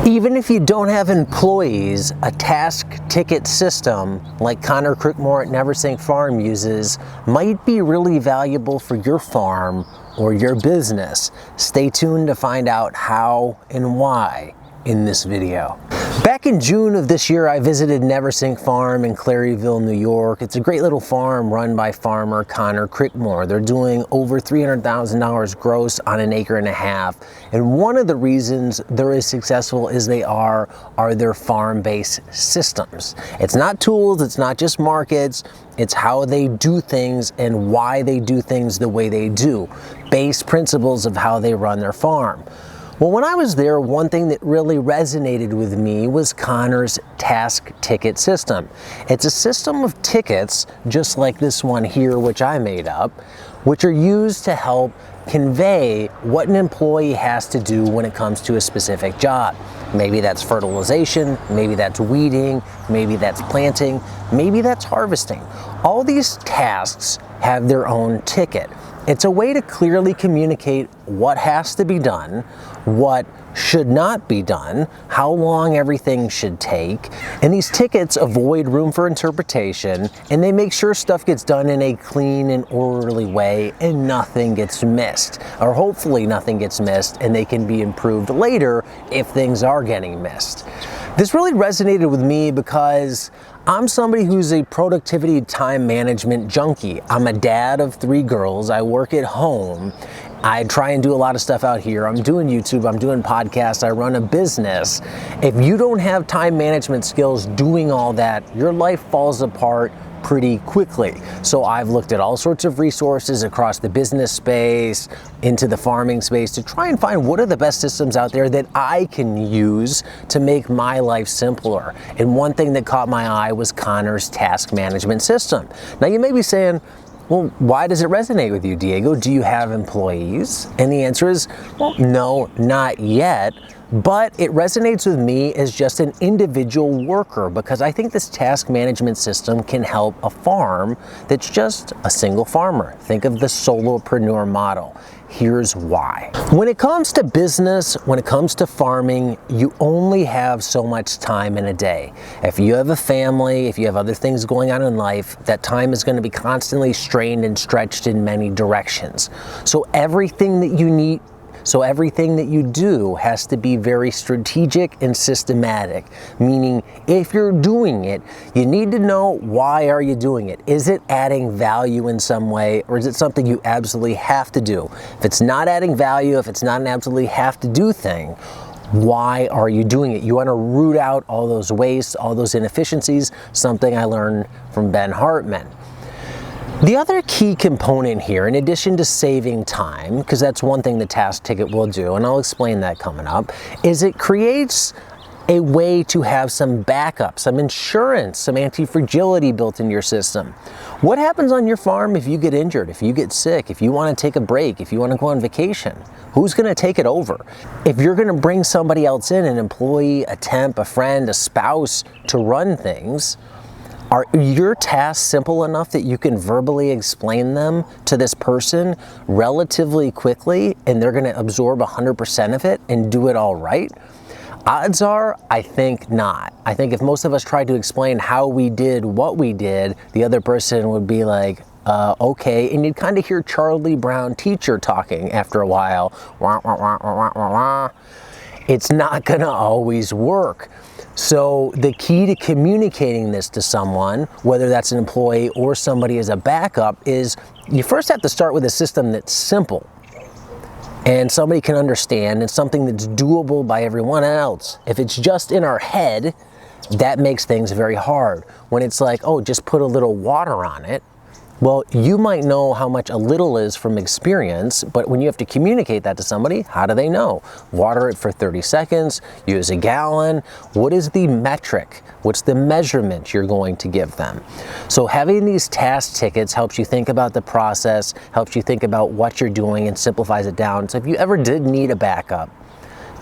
Even if you don't have employees, a task ticket system like Connor Crickmore at Neversink Farm uses might be really valuable for your farm or your business. Stay tuned to find out how and why in this video. Back in June of this year, I visited Neversink Farm in Claryville, New York. It's a great little farm run by farmer Connor Crickmore. They're doing over $300,000 gross on an acre and a half. And one of the reasons they're as successful as they are their farm-based systems. It's not tools, it's not just markets, it's how they do things and why they do things the way they do. Base principles of how they run their farm. Well, when I was there, one thing that really resonated with me was Connor's task ticket system. It's a system of tickets, just like this one here, which I made up, which are used to help convey what an employee has to do when it comes to a specific job. Maybe that's fertilization, maybe that's weeding, maybe that's planting, maybe that's harvesting. All these tasks have their own ticket. It's a way to clearly communicate what has to be done, what should not be done, how long everything should take, and these tickets avoid room for interpretation, and they make sure stuff gets done in a clean and orderly way and nothing gets missed, or hopefully nothing gets missed, and they can be improved later if things are getting missed. This really resonated with me because I'm somebody who's a productivity time management junkie. I'm a dad of 3 girls. I work at home. I try and do a lot of stuff out here. I'm doing YouTube, I'm doing podcasts, I run a business. If you don't have time management skills doing all that, your life falls apart pretty quickly. So I've looked at all sorts of resources across the business space, into the farming space, to try and find what are the best systems out there that I can use to make my life simpler. And one thing that caught my eye was Connor's task management system. Now you may be saying, well, why does it resonate with you, Diego? Do you have employees? And the answer is, well, no, not yet. But it resonates with me as just an individual worker because I think this task management system can help a farm that's just a single farmer. Think of the solopreneur model. Here's why. When it comes to business, when it comes to farming, you only have so much time in a day. If you have a family, if you have other things going on in life, that time is going to be constantly strained and stretched in many directions. So everything that you do has to be very strategic and systematic, meaning if you're doing it, you need to know why are you doing it. Is it adding value in some way, or is it something you absolutely have to do? If it's not adding value, if it's not an absolutely have to do thing, why are you doing it? You want to root out all those wastes, all those inefficiencies, something I learned from Ben Hartman. The other key component here, in addition to saving time, because that's one thing the task ticket will do, and I'll explain that coming up, is it creates a way to have some backup, some insurance, some anti-fragility built in your system. What happens on your farm if you get injured, if you get sick, if you want to take a break, if you want to go on vacation? Who's going to take it over? If you're going to bring somebody else in, an employee, a temp, a friend, a spouse, to run things, are your tasks simple enough that you can verbally explain them to this person relatively quickly and they're going to absorb 100% of it and do it all right? Odds are, I think not. I think if most of us tried to explain how we did what we did, the other person would be like, okay, and you'd kind of hear Charlie Brown teacher talking after a while. Wah, wah, wah, wah, wah, wah. It's not going to always work. So the key to communicating this to someone, whether that's an employee or somebody as a backup, is you first have to start with a system that's simple and somebody can understand and something that's doable by everyone else. If it's just in our head, that makes things very hard. When it's like, oh, just put a little water on it, well, you might know how much a little is from experience, but when you have to communicate that to somebody, how do they know? Water it for 30 seconds, use a gallon. What is the metric? What's the measurement you're going to give them? So having these task tickets helps you think about the process, helps you think about what you're doing, and simplifies it down. So if you ever did need a backup,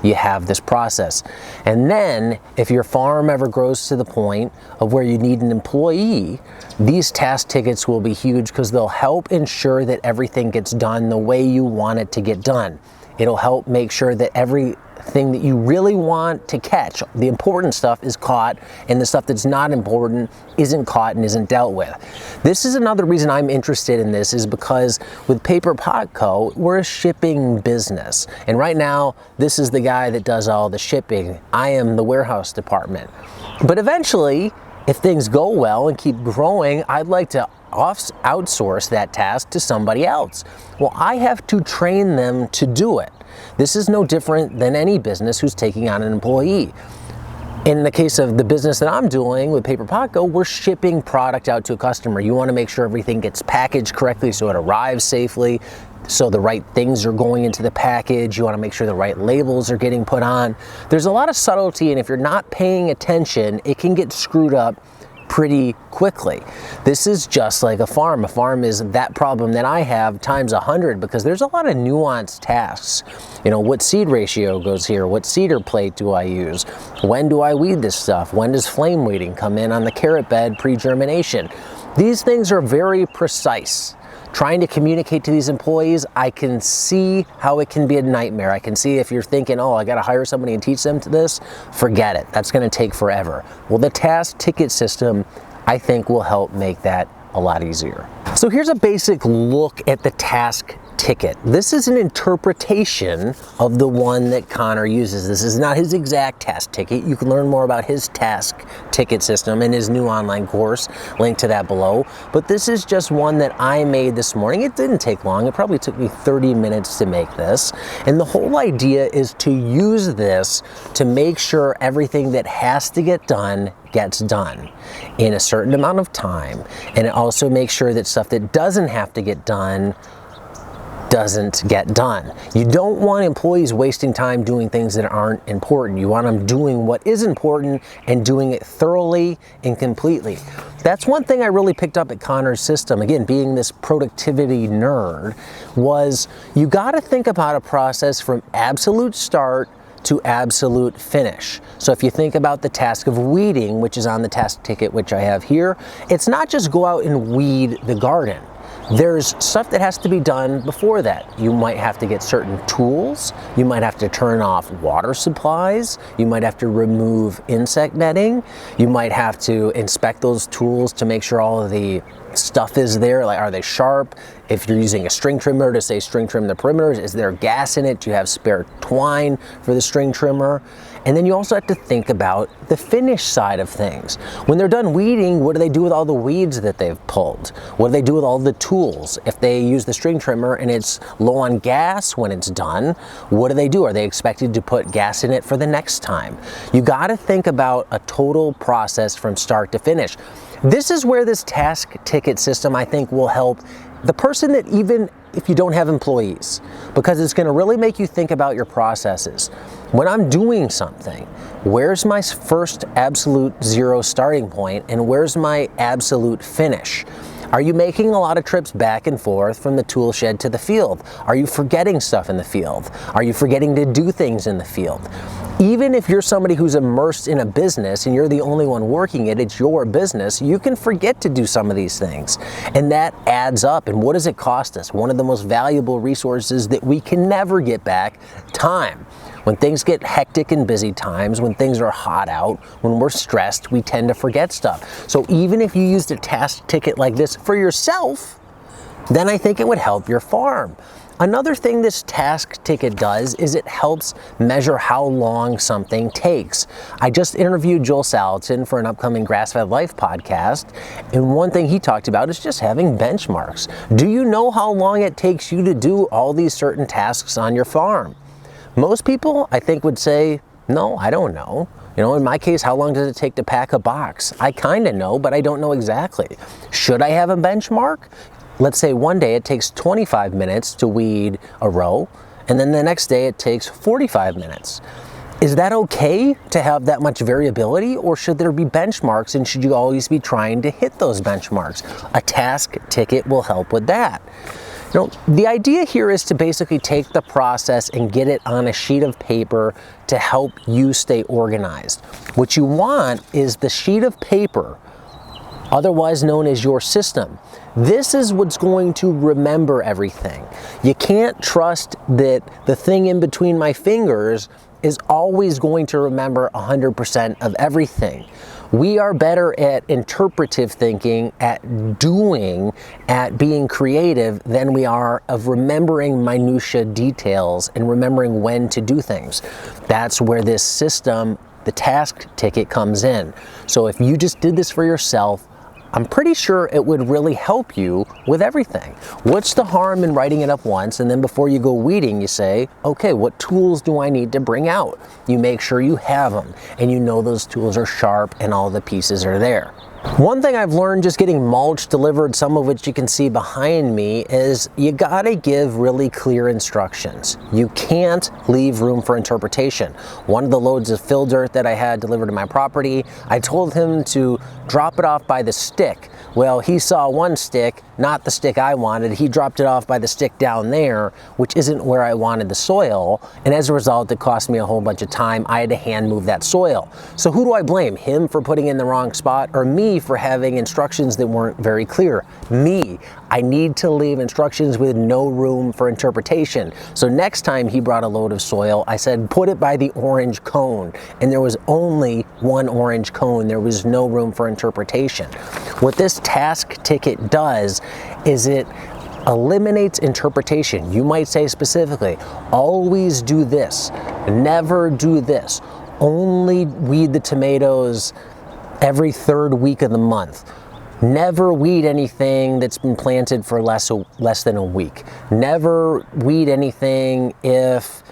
you have this process. And then if your farm ever grows to the point of where you need an employee, these task tickets will be huge because they'll help ensure that everything gets done the way you want it to get done. It'll help make sure that every thing that you really want to catch. The important stuff is caught, and the stuff that's not important isn't caught and isn't dealt with. This is another reason I'm interested in this, is because with Paper Pot Co., we're a shipping business. And right now, this is the guy that does all the shipping. I am the warehouse department. But eventually, if things go well and keep growing, I'd like to outsource that task to somebody else. Well, I have to train them to do it. This is no different than any business who's taking on an employee. In the case of the business that I'm doing with Paper Pot Co., we're shipping product out to a customer. You want to make sure everything gets packaged correctly so it arrives safely, so the right things are going into the package. You want to make sure the right labels are getting put on. There's a lot of subtlety, and if you're not paying attention, it can get screwed up pretty quickly. This is just like a farm. A farm is that problem that I have times 100, because there's a lot of nuanced tasks. You know, what seed ratio goes here? What seeder plate do I use? When do I weed this stuff? When does flame weeding come in on the carrot bed pre-germination? These things are very precise. Trying to communicate to these employees, I can see how it can be a nightmare. I can see if you're thinking, oh, I got to hire somebody and teach them to this, forget it. That's going to take forever. Well, the task ticket system, I think, will help make that a lot easier. So here's a basic look at the task ticket. This is an interpretation of the one that Connor uses. This is not his exact task ticket. You can learn more about his task ticket system in his new online course, link to that below. But this is just one that I made this morning. It didn't take long. It probably took me 30 minutes to make this. And the whole idea is to use this to make sure everything that has to get done gets done in a certain amount of time. And it also makes sure that stuff that doesn't have to get done doesn't get done. You don't want employees wasting time doing things that aren't important. You want them doing what is important and doing it thoroughly and completely. That's one thing I really picked up at Connor's system, again, being this productivity nerd, was you got to think about a process from absolute start to absolute finish. So if you think about the task of weeding, which is on the task ticket, which I have here, it's not just go out and weed the garden. There's stuff that has to be done before that. You might have to get certain tools. You might have to turn off water supplies. You might have to remove insect netting. You might have to inspect those tools to make sure all of the stuff is there. Like, are they sharp? If you're using a string trimmer to say string trim the perimeters, is there gas in it? Do you have spare twine for the string trimmer? And then you also have to think about the finish side of things. When they're done weeding, what do they do with all the weeds that they've pulled? What do they do with all the tools? If they use the string trimmer and it's low on gas when it's done, what do they do? Are they expected to put gas in it for the next time? You got to think about a total process from start to finish. This is where this task ticket system, I think, will help the person that, even if you don't have employees, because it's going to really make you think about your processes. When I'm doing something, where's my first absolute zero starting point and where's my absolute finish? Are you making a lot of trips back and forth from the tool shed to the field? Are you forgetting stuff in the field? Are you forgetting to do things in the field? Even if you're somebody who's immersed in a business and you're the only one working it, it's your business, you can forget to do some of these things. And that adds up. And what does it cost us? One of the most valuable resources that we can never get back, time. When things get hectic and busy times, when things are hot out, when we're stressed, we tend to forget stuff. So even if you used a task ticket like this for yourself, then I think it would help your farm. Another thing this task ticket does is it helps measure how long something takes. I just interviewed Joel Salatin for an upcoming Grass-Fed Life podcast, and one thing he talked about is just having benchmarks. Do you know how long it takes you to do all these certain tasks on your farm? Most people, I think, would say, no, I don't know. You know, in my case, how long does it take to pack a box? I kind of know, but I don't know exactly. Should I have a benchmark? Let's say one day it takes 25 minutes to weed a row, and then the next day it takes 45 minutes. Is that okay to have that much variability, or should there be benchmarks, and should you always be trying to hit those benchmarks? A task ticket will help with that. You know, the idea here is to basically take the process and get it on a sheet of paper to help you stay organized. What you want is the sheet of paper, otherwise known as your system. This is what's going to remember everything. You can't trust that the thing in between my fingers is always going to remember 100% of everything. We are better at interpretive thinking, at doing, at being creative than we are of remembering minutia details and remembering when to do things. That's where this system, the task ticket, comes in. So if you just did this for yourself, I'm pretty sure it would really help you with everything. What's the harm in writing it up once, and then before you go weeding, you say, okay, what tools do I need to bring out? You make sure you have them, and you know those tools are sharp and all the pieces are there. One thing I've learned just getting mulch delivered, some of which you can see behind me, is you gotta give really clear instructions. You can't leave room for interpretation. One of the loads of fill dirt that I had delivered to my property, I told him to drop it off by the stick. Well, he saw one stick, not the stick I wanted. He dropped it off by the stick down there, which isn't where I wanted the soil. And as a result, it cost me a whole bunch of time. I had to hand move that soil. So who do I blame? Him for putting in the wrong spot, or me for having instructions that weren't very clear? Me. I need to leave instructions with no room for interpretation. So next time he brought a load of soil, I said, put it by the orange cone. And there was only one orange cone. There was no room for interpretation. What this task ticket does is it eliminates interpretation. You might say specifically, always do this, never do this, only weed the tomatoes every third week of the month. Never weed anything that's been planted for less than a week. Never weed anything if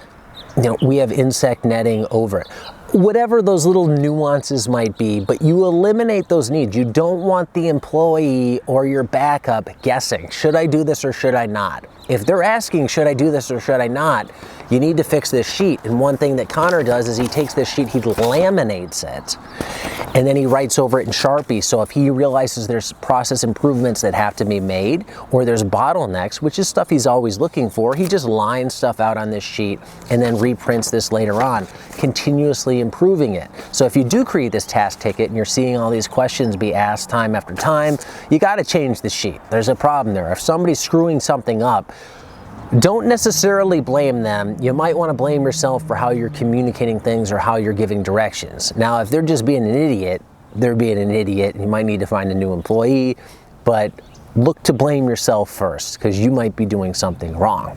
we have insect netting over it. Whatever those little nuances might be, but you eliminate those needs. You don't want the employee or your backup guessing, should I do this or should I not? If they're asking, should I do this or should I not, you need to fix this sheet. And one thing that Connor does is he takes this sheet, he laminates it, and then he writes over it in Sharpie. So if he realizes there's process improvements that have to be made, or there's bottlenecks, which is stuff he's always looking for, he just lines stuff out on this sheet and then reprints this later on, continuously improving it. So if you do create this task ticket and you're seeing all these questions be asked time after time, you got to change the sheet. There's a problem there. If somebody's screwing something up, don't necessarily blame them. You might want to blame yourself for how you're communicating things or how you're giving directions. Now, if they're just being an idiot, they're being an idiot, and you might need to find a new employee, but look to blame yourself first, because you might be doing something wrong.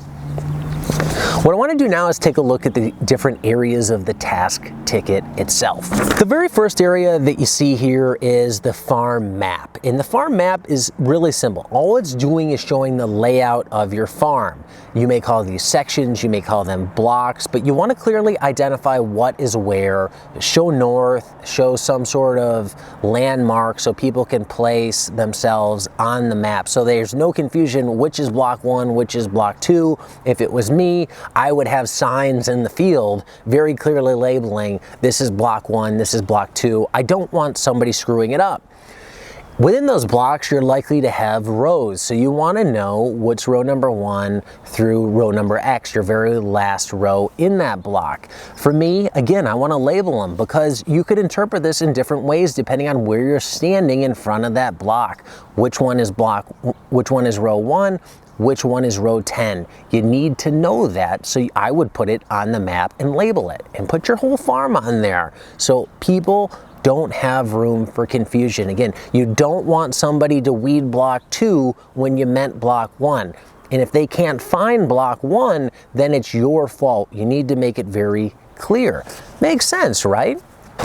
What I want to do now is take a look at the different areas of the task ticket itself. The very first area that you see here is the farm map. And the farm map is really simple. All it's doing is showing the layout of your farm. You may call these sections, you may call them blocks, but you want to clearly identify what is where. Show north, show some sort of landmark so people can place themselves on the map. So there's no confusion which is block 1, which is block 2. If it was me, I would have signs in the field very clearly labeling this is block 1, this is block 2. I don't want somebody screwing it up. Within those blocks, you're likely to have rows, so you want to know what's row number 1 through row number X, your very last row in that block. For me, again, I want to label them because you could interpret this in different ways depending on where you're standing in front of that block. Which one is row 1? Which one is row 10? You need to know that, so I would put it on the map and label it and put your whole farm on there so people don't have room for confusion. Again, you don't want somebody to weed block 2 when you meant block 1. And if they can't find block 1, then it's your fault. You need to make it very clear. Makes sense, right?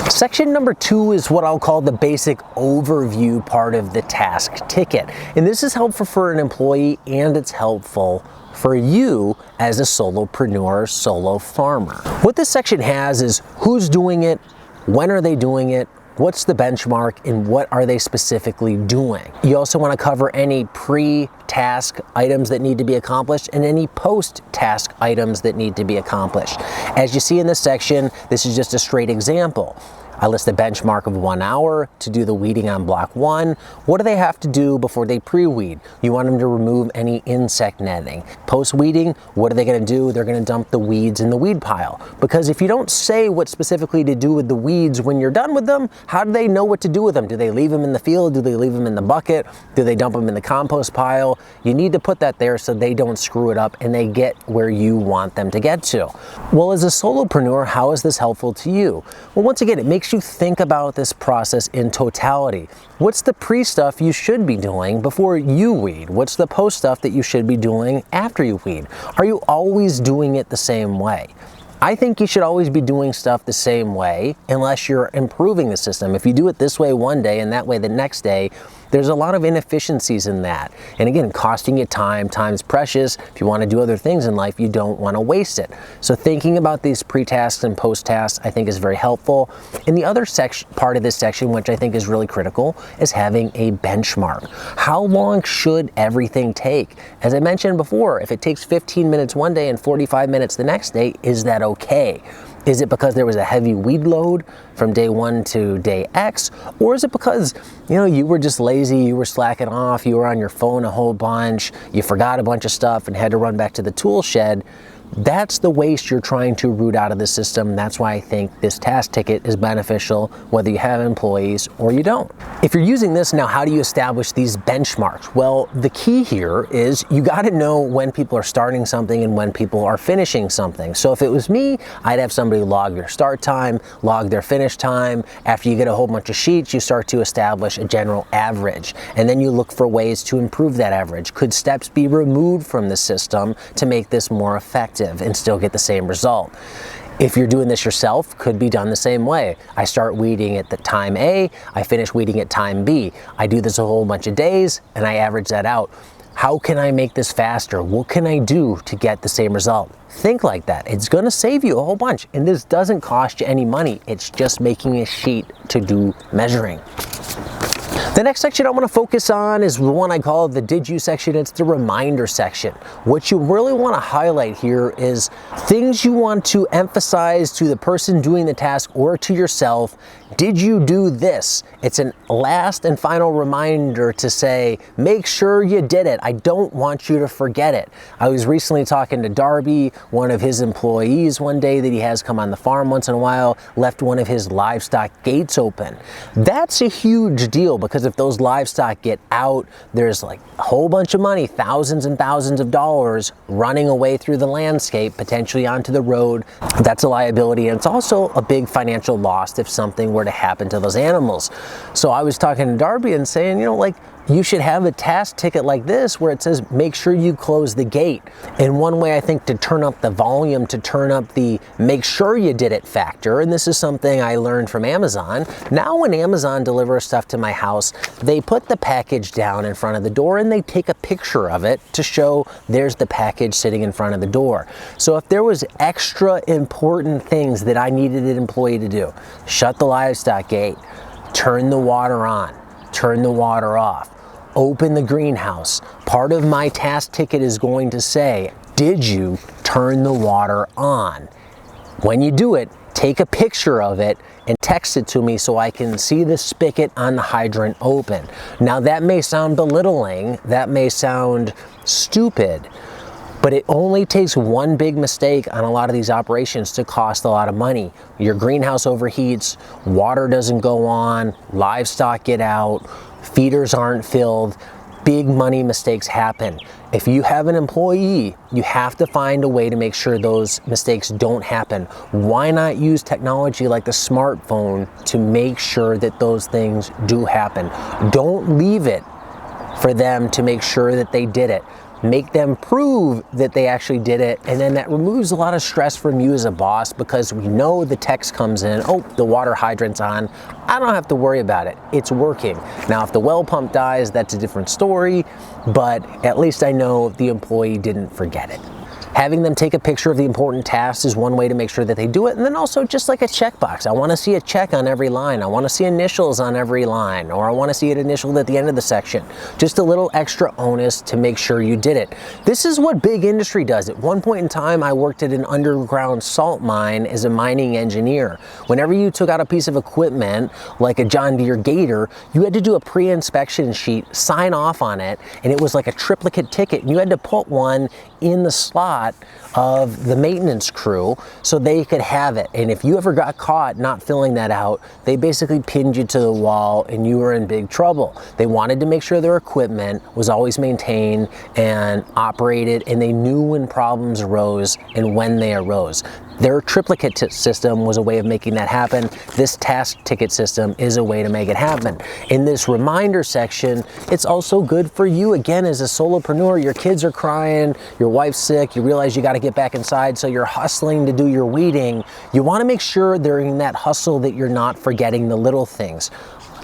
Section number 2 is what I'll call the basic overview part of the task ticket. And this is helpful for an employee, and it's helpful for you as a solopreneur, solo farmer. What this section has is who's doing it, when are they doing it, what's the benchmark, and what are they specifically doing. You also want to cover any pre-task items that need to be accomplished and any post-task items that need to be accomplished. As you see in this section, this is just a straight example. I list a benchmark of 1 hour to do the weeding on block 1. What do they have to do before they pre-weed? You want them to remove any insect netting. Post-weeding, what are they going to do? They're going to dump the weeds in the weed pile. Because if you don't say what specifically to do with the weeds when you're done with them, how do they know what to do with them? Do they leave them in the field? Do they leave them in the bucket? Do they dump them in the compost pile? Well, you need to put that there so they don't screw it up and they get where you want them to get to. Well, as a solopreneur, how is this helpful to you? Well, once again, it makes you think about this process in totality. What's the pre-stuff you should be doing before you weed? What's the post stuff that you should be doing after you weed? Are you always doing it the same way? I think you should always be doing stuff the same way unless you're improving the system. If you do it this way one day and that way the next day, there's a lot of inefficiencies in that. And again, costing you time. Time's precious. If you want to do other things in life, you don't want to waste it. So thinking about these pre-tasks and post-tasks, I think is very helpful. And the other part of this section, which I think is really critical, is having a benchmark. How long should everything take? As I mentioned before, if it takes 15 minutes one day and 45 minutes the next day, is that okay? Is it because there was a heavy weed load from day 1 to day X? Or is it because, you were just lazy, you were slacking off, you were on your phone a whole bunch, you forgot a bunch of stuff and had to run back to the tool shed? That's the waste you're trying to root out of the system. That's why I think this task ticket is beneficial, whether you have employees or you don't. If you're using this now, how do you establish these benchmarks? Well, the key here is you got to know when people are starting something and when people are finishing something. So if it was me, I'd have somebody log their start time, log their finish time. After you get a whole bunch of sheets, you start to establish a general average. And then you look for ways to improve that average. Could steps be removed from the system to make this more effective and still get the same result? If you're doing this yourself, could be done the same way. I start weeding at the time A, I finish weeding at time B. I do this a whole bunch of days and I average that out. How can I make this faster? What can I do to get the same result? Think like that. It's going to save you a whole bunch. And this doesn't cost you any money. It's just making a sheet to do measuring. The next section I want to focus on is the one I call the Did You section. It's the reminder section. What you really want to highlight here is things you want to emphasize to the person doing the task or to yourself. Did you do this? It's a last and final reminder to say, make sure you did it. I don't want you to forget it. I was recently talking to Darby, one of his employees one day that he has come on the farm once in a while, left one of his livestock gates open. That's a huge deal because if those livestock get out, there's like a whole bunch of money, thousands and thousands of dollars running away through the landscape, potentially onto the road. That's a liability, and it's also a big financial loss if something were to happen to those animals. So I was talking to Darby and saying, you should have a task ticket like this where it says, make sure you close the gate. And one way I think to turn up the volume, to turn up the make sure you did it factor, and this is something I learned from Amazon. Now when Amazon delivers stuff to my house, they put the package down in front of the door and they take a picture of it to show there's the package sitting in front of the door. So if there was extra important things that I needed an employee to do, shut the livestock gate, turn the water on, turn the water off, open the greenhouse. Part of my task ticket is going to say, did you turn the water on? When you do it, take a picture of it and text it to me so I can see the spigot on the hydrant open. Now that may sound belittling, that may sound stupid, but it only takes one big mistake on a lot of these operations to cost a lot of money. Your greenhouse overheats, water doesn't go on, livestock get out, feeders aren't filled, big money mistakes happen. If you have an employee, you have to find a way to make sure those mistakes don't happen. Why not use technology like the smartphone to make sure that those things do happen? Don't leave it for them to make sure that they did it. Make them prove that they actually did it, and then that removes a lot of stress from you as a boss because we know the text comes in, oh, the water hydrant's on, I don't have to worry about it, it's working. Now if the well pump dies, that's a different story, but at least I know the employee didn't forget it. Having them take a picture of the important tasks is one way to make sure that they do it, and then also just like a checkbox. I want to see a check on every line. I want to see initials on every line, or I want to see it initialed at the end of the section. Just a little extra onus to make sure you did it. This is what big industry does. At one point in time, I worked at an underground salt mine as a mining engineer. Whenever you took out a piece of equipment, like a John Deere Gator, you had to do a pre-inspection sheet, sign off on it, and it was like a triplicate ticket, and you had to put one in the slot of the maintenance crew so they could have it. And if you ever got caught not filling that out, they basically pinned you to the wall and you were in big trouble. They wanted to make sure their equipment was always maintained and operated, and they knew when problems arose and when they arose. Their triplicate system was a way of making that happen. This task ticket system is a way to make it happen. In this reminder section, it's also good for you, again, as a solopreneur. Your kids are crying, your wife's sick, you realize you got to get back inside, so you're hustling to do your weeding. You want to make sure during that hustle that you're not forgetting the little things.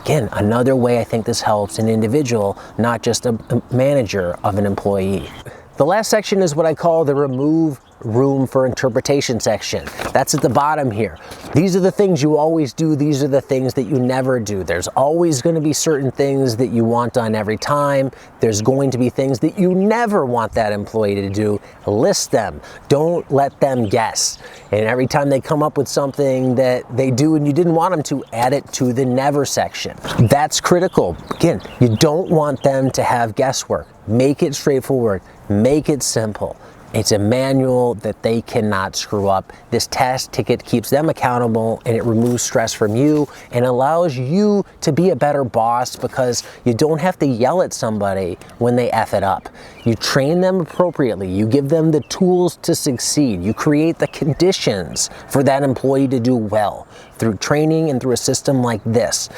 Again, another way I think this helps an individual, not just a manager of an employee. The last section is what I call the remove room for interpretation section. That's at the bottom here. These are the things you always do. These are the things that you never do. There's always going to be certain things that you want done every time. There's going to be things that you never want that employee to do. List them. Don't let them guess. And every time they come up with something that they do and you didn't want them to, add it to the never section. That's critical. Again, you don't want them to have guesswork. Make it straightforward. Make it simple. It's a manual that they cannot screw up. This task ticket keeps them accountable, and it removes stress from you and allows you to be a better boss because you don't have to yell at somebody when they F it up. You train them appropriately. You give them the tools to succeed. You create the conditions for that employee to do well through training and through a system like this.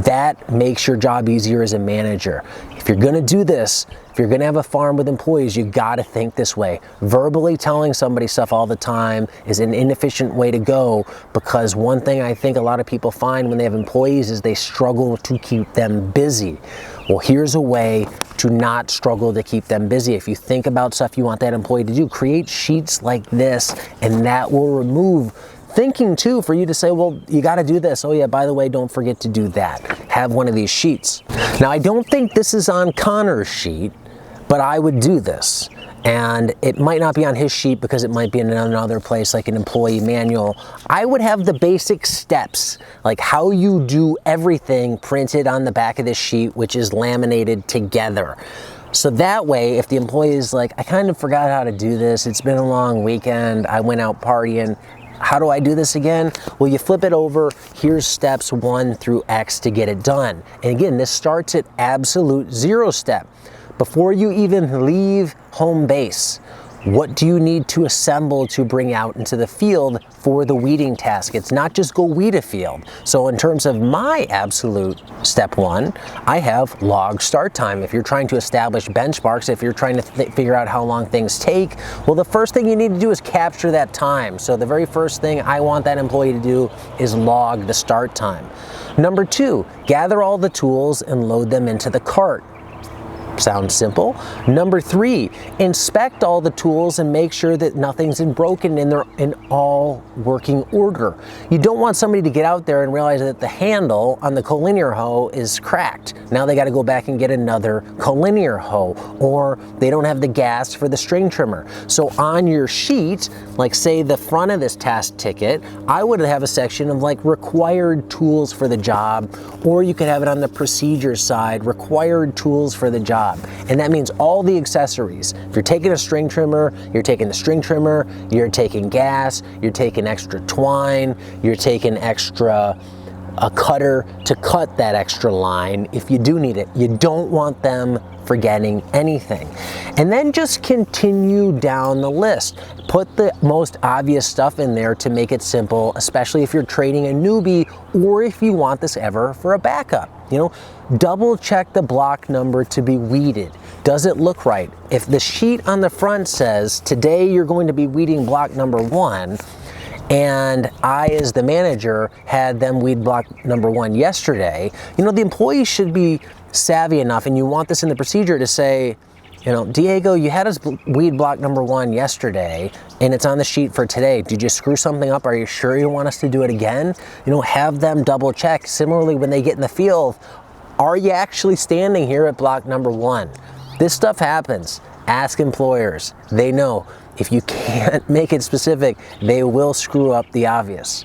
That makes your job easier as a manager. If you're going to do this, if you're going to have a farm with employees, you got to think this way. Verbally telling somebody stuff all the time is an inefficient way to go, because one thing I think a lot of people find when they have employees is they struggle to keep them busy. Well, here's a way to not struggle to keep them busy. If you think about stuff you want that employee to do, create sheets like this, and that will remove thinking too for you to say, well, you got to do this. Oh yeah, by the way, don't forget to do that. Have one of these sheets. Now, I don't think this is on Connor's sheet, but I would do this. And it might not be on his sheet because it might be in another place like an employee manual. I would have the basic steps, like how you do everything, printed on the back of this sheet, which is laminated together. So that way, if the employee is like, I kind of forgot how to do this, it's been a long weekend, I went out partying, how do I do this again? Well, you flip it over. Here's steps 1 through X to get it done. And again, this starts at absolute 0 step. Before you even leave home base, what do you need to assemble to bring out into the field for the weeding task? It's not just go weed a field. So in terms of my absolute step 1, I have log start time. If you're trying to establish benchmarks, if you're trying to figure out how long things take, well, the first thing you need to do is capture that time. So the very first thing I want that employee to do is log the start time. Number 2, gather all the tools and load them into the cart. Sounds simple. Number 3, inspect all the tools and make sure that nothing's broken and they're in all working order. You don't want somebody to get out there and realize that the handle on the collinear hoe is cracked. Now they got to go back and get another collinear hoe, or they don't have the gas for the string trimmer. So on your sheet, like say the front of this task ticket, I would have a section of like required tools for the job, or you could have it on the procedure side, required tools for the job. And that means all the accessories. If you're taking a string trimmer, you're taking the string trimmer, you're taking gas, you're taking extra twine, you're taking a cutter to cut that extra line if you do need it. You don't want them forgetting anything. And then just continue down the list. Put the most obvious stuff in there to make it simple, especially if you're training a newbie or if you want this ever for a backup. You know, double check the block number to be weeded. Does it look right? If the sheet on the front says, today you're going to be weeding block number 1, and I, as the manager, had them weed block number 1 yesterday, you know, the employee should be savvy enough, and you want this in the procedure to say, you know, Diego, you had us weed block number 1 yesterday, and it's on the sheet for today. Did you screw something up? Are you sure you want us to do it again? You know, have them double check. Similarly, when they get in the field, are you actually standing here at block number 1? This stuff happens. Ask employers. They know. If you can't make it specific, they will screw up the obvious.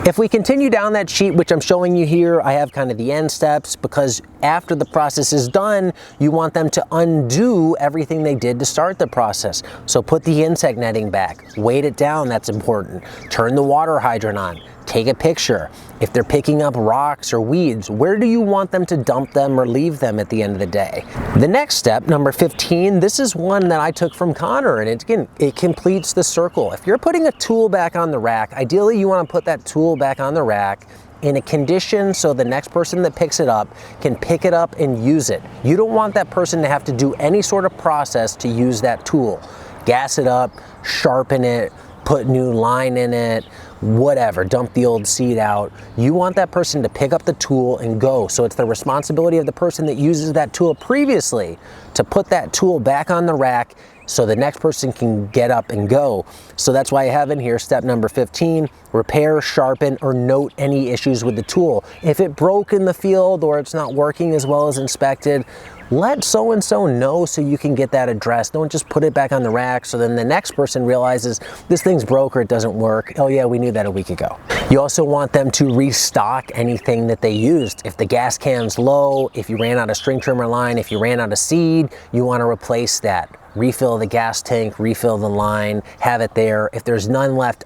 If we continue down that sheet, which I'm showing you here, I have kind of the end steps, because after the process is done, you want them to undo everything they did to start the process. So put the insect netting back, weight it down, that's important. Turn the water hydrant on, take a picture. If they're picking up rocks or weeds, where do you want them to dump them or leave them at the end of the day? The next step, number 15, this is one that I took from Connor, and it completes the circle. If you're putting a tool back on the rack, ideally you want to put that tool back on the rack in a condition so the next person that picks it up can pick it up and use it. You don't want that person to have to do any sort of process to use that tool. Gas it up, sharpen it, put new line in it, whatever, dump the old seed out. You want that person to pick up the tool and go. So it's the responsibility of the person that uses that tool previously to put that tool back on the rack so the next person can get up and go. So that's why I have in here step number 15, repair, sharpen, or note any issues with the tool. If it broke in the field or it's not working as well as inspected, let so-and-so know so you can get that addressed. Don't just put it back on the rack so then the next person realizes this thing's broke or it doesn't work. Oh yeah, we knew that a week ago. You also want them to restock anything that they used. If the gas can's low, if you ran out of string trimmer line, if you ran out of seed, you want to replace that. Refill the gas tank, refill the line, have it there. If there's none left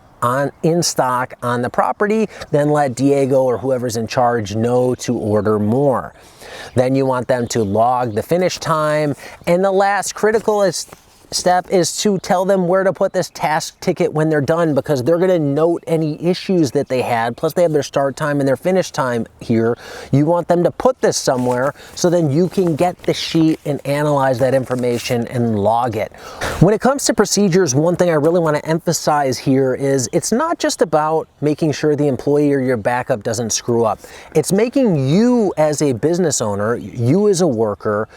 in stock on the property, then let Diego or whoever's in charge know to order more. Then you want them to log the finish time. And the last critical step is to tell them where to put this task ticket when they're done, because they're going to note any issues that they had. Plus they have their start time and their finish time here. You want them to put this somewhere so then you can get the sheet and analyze that information and log it. When it comes to procedures, one thing I really want to emphasize here is it's not just about making sure the employee or your backup doesn't screw up. It's making you as a business owner, you as a worker,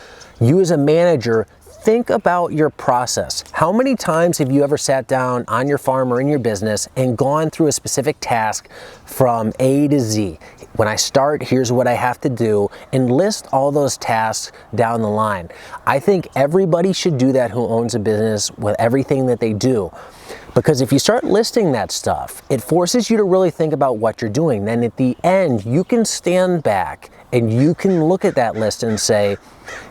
you as a manager, think about your process. How many times have you ever sat down on your farm or in your business and gone through a specific task from A to Z? When I start, here's what I have to do, and list all those tasks down the line. I think everybody should do that who owns a business with everything that they do. Because if you start listing that stuff, it forces you to really think about what you're doing. Then at the end, you can stand back and you can look at that list and say,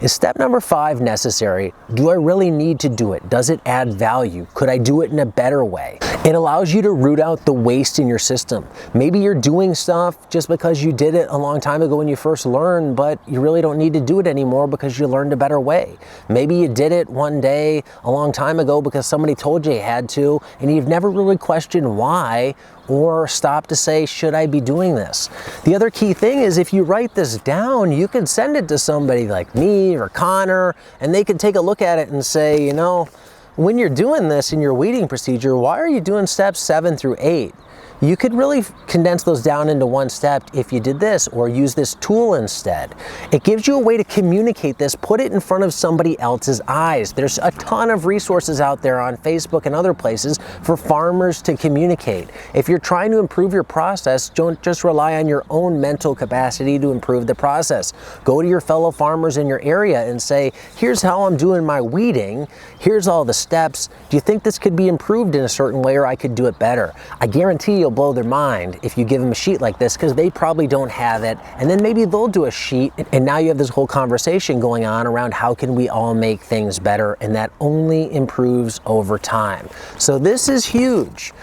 is step number 5 necessary? Do I really need to do it? Does it add value? Could I do it in a better way? It allows you to root out the waste in your system. Maybe you're doing stuff just because you did it a long time ago when you first learned, but you really don't need to do it anymore because you learned a better way. Maybe you did it one day a long time ago because somebody told you you had to, and you've never really questioned why or stopped to say, should I be doing this? The other key thing is if you write this down, you can send it to somebody like me or Connor, and they can take a look at it and say, you know, when you're doing this in your weeding procedure, why are you doing steps 7 through 8? You could really condense those down into one step if you did this or use this tool instead. It gives you a way to communicate this, put it in front of somebody else's eyes. There's a ton of resources out there on Facebook and other places for farmers to communicate. If you're trying to improve your process, don't just rely on your own mental capacity to improve the process. Go to your fellow farmers in your area and say, here's how I'm doing my weeding. Here's all the steps. Do you think this could be improved in a certain way, or I could do it better? I guarantee you'll blow their mind if you give them a sheet like this, because they probably don't have it, and then maybe they'll do a sheet, and now you have this whole conversation going on around how can we all make things better, and that only improves over time. So this is huge.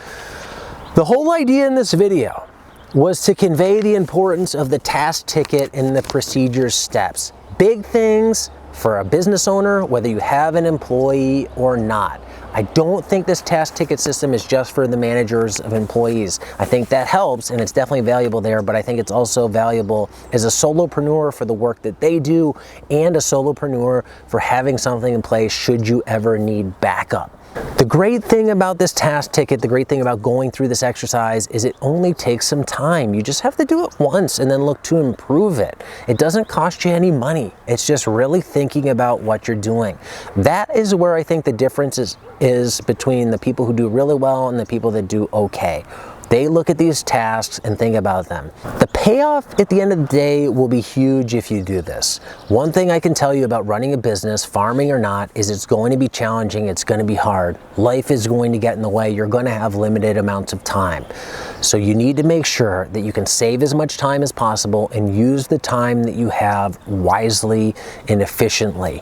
The whole idea in this video was to convey the importance of the task ticket and the procedure steps. Big things for a business owner, whether you have an employee or not. I don't think this task ticket system is just for the managers of employees. I think that helps, and it's definitely valuable there, but I think it's also valuable as a solopreneur for the work that they do, and a solopreneur for having something in place should you ever need backup. The great thing about this task ticket, the great thing about going through this exercise, is it only takes some time. You just have to do it once and then look to improve it. It doesn't cost you any money. It's just really thinking about what you're doing. That is where I think the difference is between the people who do really well and the people that do okay. They look at these tasks and think about them. The payoff at the end of the day will be huge if you do this. One thing I can tell you about running a business, farming or not, is it's going to be challenging, it's going to be hard. Life is going to get in the way, you're going to have limited amounts of time. So you need to make sure that you can save as much time as possible and use the time that you have wisely and efficiently.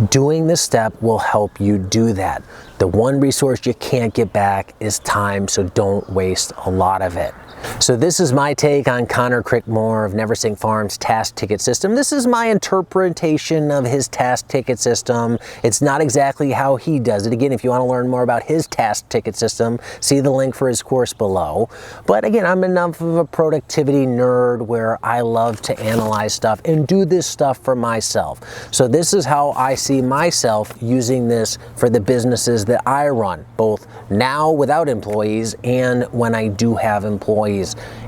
Doing this step will help you do that. The one resource you can't get back is time, so don't waste a lot of it. So this is my take on Connor Crickmore of Neversink Farms task ticket system. This is my interpretation of his task ticket system. It's not exactly how he does it. Again, if you want to learn more about his task ticket system, see the link for his course below. But again, I'm enough of a productivity nerd where I love to analyze stuff and do this stuff for myself. So this is how I see myself using this for the businesses that I run, both now without employees and when I do have employees.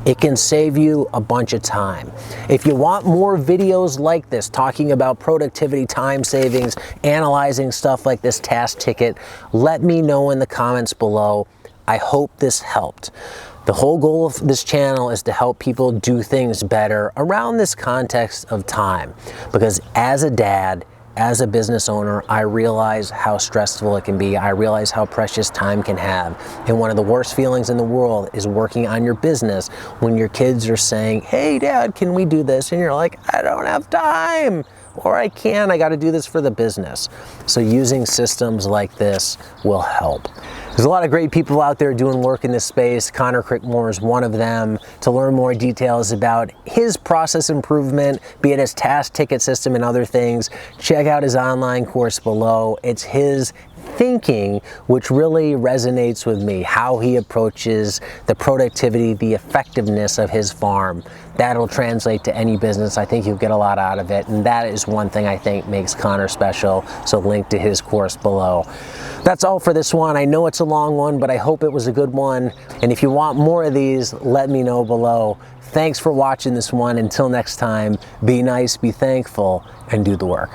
It can save you a bunch of time. If you want more videos like this, talking about productivity, time savings, analyzing stuff like this task ticket, let me know in the comments below. I hope this helped. The whole goal of this channel is to help people do things better around this context of time. Because as a dad, as a business owner, I realize how stressful it can be. I realize how precious time can have. And one of the worst feelings in the world is working on your business when your kids are saying, "Hey Dad, can we do this?" And you're like, "I don't have time." Or I got to do this for the business. So using systems like this will help. There's a lot of great people out there doing work in this space. Connor Crickmore is one of them. To learn more details about his process improvement, be it his task ticket system and other things, check out his online course below. It's his thinking which really resonates with me, how he approaches the productivity, the effectiveness of his farm. That'll translate to any business. I think you'll get a lot out of it, and that is one thing I think makes Connor special, so link to his course below. That's all for this one. I know it's a long one, but I hope it was a good one, and if you want more of these, let me know below. Thanks for watching this one. Until next time, be nice, be thankful, and do the work.